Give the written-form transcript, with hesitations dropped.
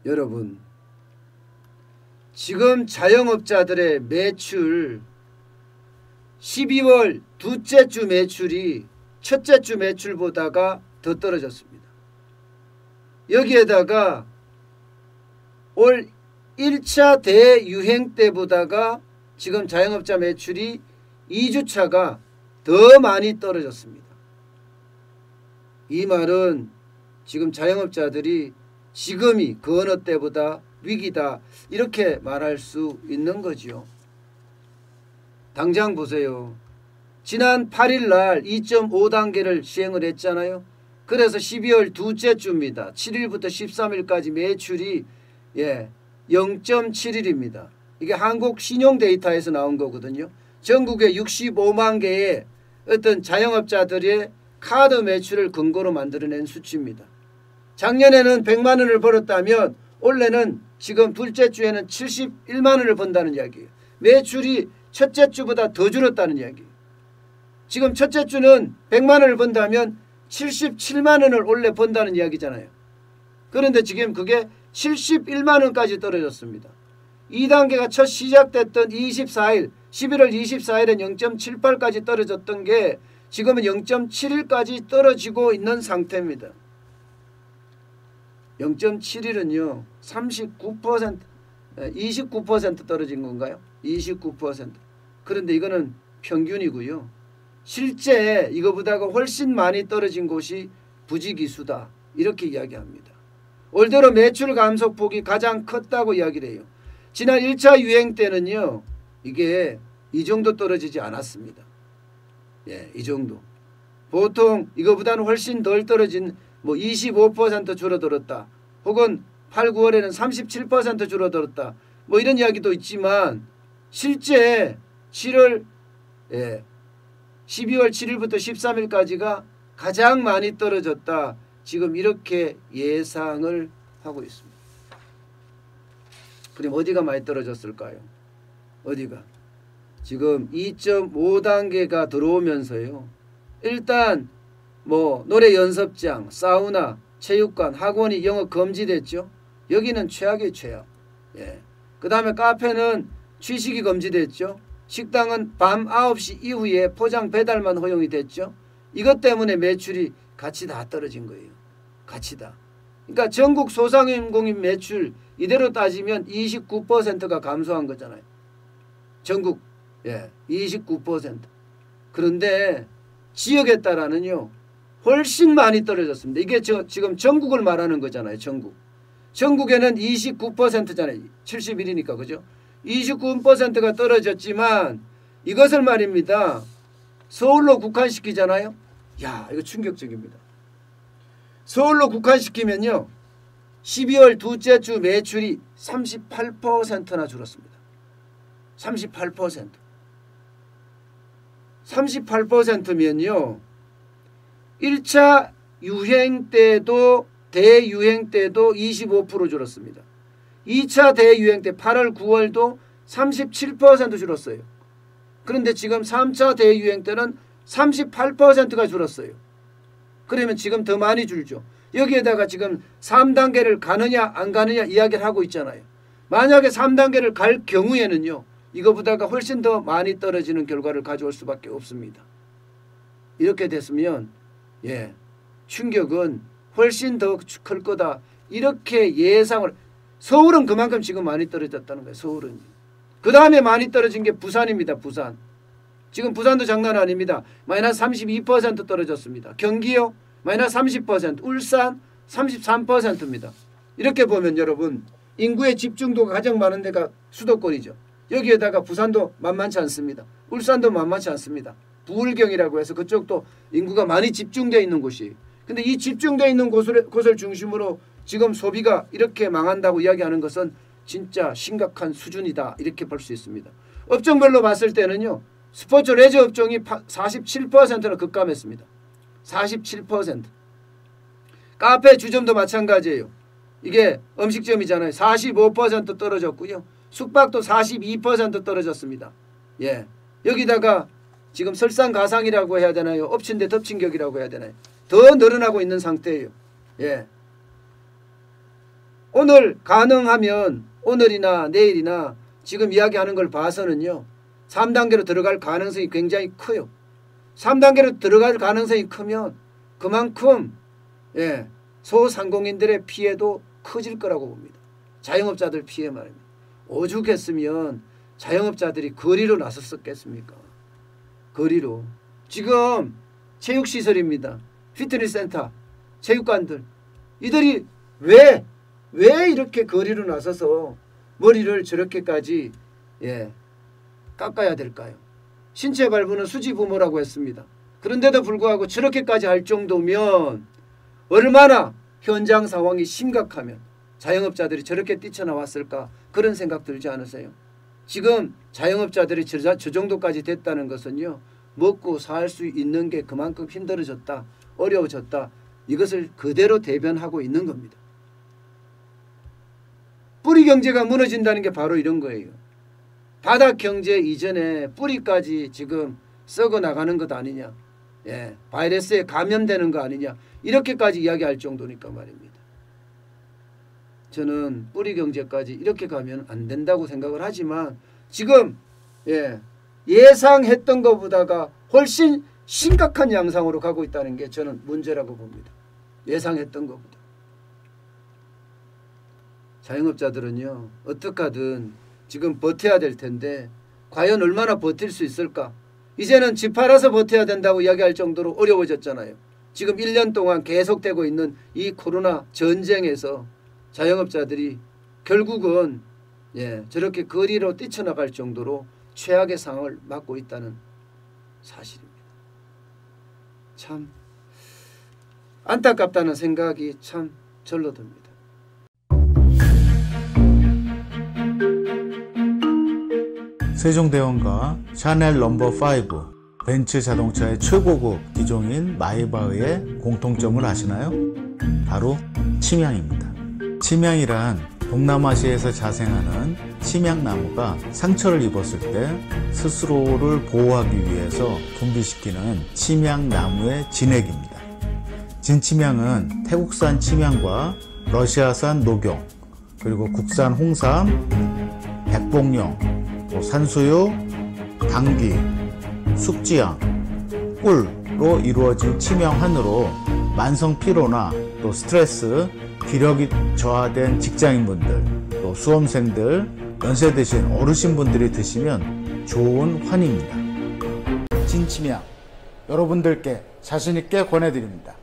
여러분, 지금 자영업자들의 매출 12월 둘째 주 매출이 첫째 주 매출보다가 더 떨어졌습니다. 여기에다가 올 1차 대유행 때보다가 지금 자영업자 매출이 2주차가 더 많이 떨어졌습니다. 이 말은 지금 자영업자들이 지금이 그 어느 때보다 위기다, 이렇게 말할 수 있는 거지요. 당장 보세요. 지난 8일 날 2.5단계를 시행을 했잖아요. 그래서 12월 둘째 주입니다. 7일부터 13일까지 매출이 0.7일입니다. 이게 한국 신용 데이터에서 나온 거거든요. 전국에 65만 개의 어떤 자영업자들의 카드 매출을 근거로 만들어낸 수치입니다. 작년에는 100만 원을 벌었다면 올해는 지금 둘째 주에는 71만 원을 번다는 이야기예요. 매출이 첫째 주보다 더 줄었다는 이야기예요. 지금 첫째 주는 100만 원을 번다면 77만 원을 올해 번다는 이야기잖아요. 그런데 지금 그게 71만 원까지 떨어졌습니다. 2단계가 첫 시작됐던 24일 11월 24일엔 0.78까지 떨어졌던 게 지금은 0.71까지 떨어지고 있는 상태입니다. 0.71은요 39% 29% 떨어진 건가요? 29%. 그런데 이거는 평균이고요. 실제 이거보다가 훨씬 많이 떨어진 곳이 부지기수다, 이렇게 이야기합니다. 올 들어 매출 감소폭이 가장 컸다고 이야기를 해요. 지난 1차 유행 때는요 이게 이 정도 떨어지지 않았습니다. 이 정도. 보통 이거보다는 훨씬 덜 떨어진 25% 줄어들었다, 혹은 8, 9월에는 37% 줄어들었다, 이런 이야기도 있지만 실제 12월 7일부터 13일까지가 가장 많이 떨어졌다, 지금 이렇게 예상을 하고 있습니다. 그럼 어디가 많이 떨어졌을까요? 어디가? 지금 2.5단계가 들어오면서요. 일단 노래 연습장, 사우나, 체육관, 학원이 영업 금지됐죠. 여기는 최악의 최악. 그 다음에 카페는 취식이 금지됐죠. 식당은 밤 9시 이후에 포장 배달만 허용이 됐죠. 이것 때문에 매출이 같이 다 떨어진 거예요. 같이 다. 그러니까 전국 소상공인 매출 이대로 따지면 29%가 감소한 거잖아요. 전국 29%. 그런데 지역에 따라는요 훨씬 많이 떨어졌습니다. 이게 지금 전국을 말하는 거잖아요. 전국에는 29%잖아요. 71이니까 그죠? 29%가 떨어졌지만 이것을 말입니다. 서울로 국한시키잖아요. 야, 이거 충격적입니다. 서울로 국한시키면요 12월 둘째 주 매출이 38%나 줄었습니다. 38%. 38%면요 1차 유행 때도 대유행 때도 25% 줄었습니다. 2차 대유행 때 8월 9월도 37% 줄었어요. 그런데 지금 3차 대유행 때는 38%가 줄었어요. 그러면 지금 더 많이 줄죠. 여기에다가 지금 3단계를 가느냐 안 가느냐 이야기를 하고 있잖아요. 만약에 3단계를 갈 경우에는요 이거보다가 훨씬 더 많이 떨어지는 결과를 가져올 수밖에 없습니다. 이렇게 됐으면 충격은 훨씬 더 클 거다, 이렇게 예상을. 서울은 그만큼 지금 많이 떨어졌다는 거예요. 서울은. 그 다음에 많이 떨어진 게 부산입니다. 부산. 지금 부산도 장난 아닙니다. 마이너스 32% 떨어졌습니다. 경기요 마이너스 30%, 울산 33%입니다. 이렇게 보면 여러분 인구의 집중도가 가장 많은 데가 수도권이죠. 여기에다가 부산도 만만치 않습니다. 울산도 만만치 않습니다. 부울경이라고 해서 그쪽도 인구가 많이 집중되어 있는 곳이에요. 근데 이 집중되어 있는 곳을 중심으로 지금 소비가 이렇게 망한다고 이야기하는 것은 진짜 심각한 수준이다, 이렇게 볼 수 있습니다. 업종별로 봤을 때는요 스포츠 레저 업종이 47%나 급감했습니다. 47%. 카페 주점도 마찬가지예요. 이게 음식점이잖아요. 45% 떨어졌고요. 숙박도 42% 떨어졌습니다. 여기다가 지금 설상가상이라고 해야 되나요? 엎친 데 덮친 격이라고 해야 되나요? 더 늘어나고 있는 상태예요. 오늘 가능하면 오늘이나 내일이나 지금 이야기하는 걸 봐서는요. 3단계로 들어갈 가능성이 굉장히 커요. 3단계로 들어갈 가능성이 크면 그만큼 소상공인들의 피해도 커질 거라고 봅니다. 자영업자들 피해 말입니다. 오죽했으면 자영업자들이 거리로 나섰었겠습니까? 거리로. 지금 체육시설입니다. 피트니스 센터, 체육관들. 이들이 왜 이렇게 거리로 나서서 머리를 저렇게까지 깎아야 될까요? 신체 발부는 수지 부모라고 했습니다. 그런데도 불구하고 저렇게까지 할 정도면 얼마나 현장 상황이 심각하면 자영업자들이 저렇게 뛰쳐나왔을까 그런 생각 들지 않으세요? 지금 자영업자들이 저 정도까지 됐다는 것은요. 먹고 살 수 있는 게 그만큼 힘들어졌다. 어려워졌다. 이것을 그대로 대변하고 있는 겁니다. 뿌리 경제가 무너진다는 게 바로 이런 거예요. 바닥 경제 이전에 뿌리까지 지금 썩어 나가는 것 아니냐. 바이러스에 감염되는 거 아니냐. 이렇게까지 이야기할 정도니까 말입니다. 저는 뿌리 경제까지 이렇게 가면 안 된다고 생각을 하지만 지금 예상했던 것보다가 훨씬 심각한 양상으로 가고 있다는 게 저는 문제라고 봅니다. 예상했던 것보다. 자영업자들은요. 어떻게 하든 지금 버텨야 될 텐데 과연 얼마나 버틸 수 있을까. 이제는 집 팔아서 버텨야 된다고 이야기할 정도로 어려워졌잖아요. 지금 1년 동안 계속되고 있는 이 코로나 전쟁에서 자영업자들이 결국은 저렇게 거리로 뛰쳐나갈 정도로 최악의 상황을 맞고 있다는 사실입니다. 참 안타깝다는 생각이 참 절로 듭니다. 세종대왕과 샤넬 넘버5, 벤츠 자동차의 최고급 기종인 마이바흐의 공통점을 아시나요? 바로 침향입니다. 침향이란 동남아시아에서 자생하는 침향나무가 상처를 입었을 때 스스로를 보호하기 위해서 분비시키는 침향나무의 진액입니다. 진침향은 태국산 침향과 러시아산 녹용, 그리고 국산 홍삼, 백봉령, 산수유, 당귀, 숙지향, 꿀로 이루어진 침향환으로 만성 피로나 또 스트레스, 기력이 저하된 직장인분들, 또 수험생들, 연세 드신 어르신분들이 드시면 좋은 환입니다. 진침향 여러분들께 자신있게 권해드립니다.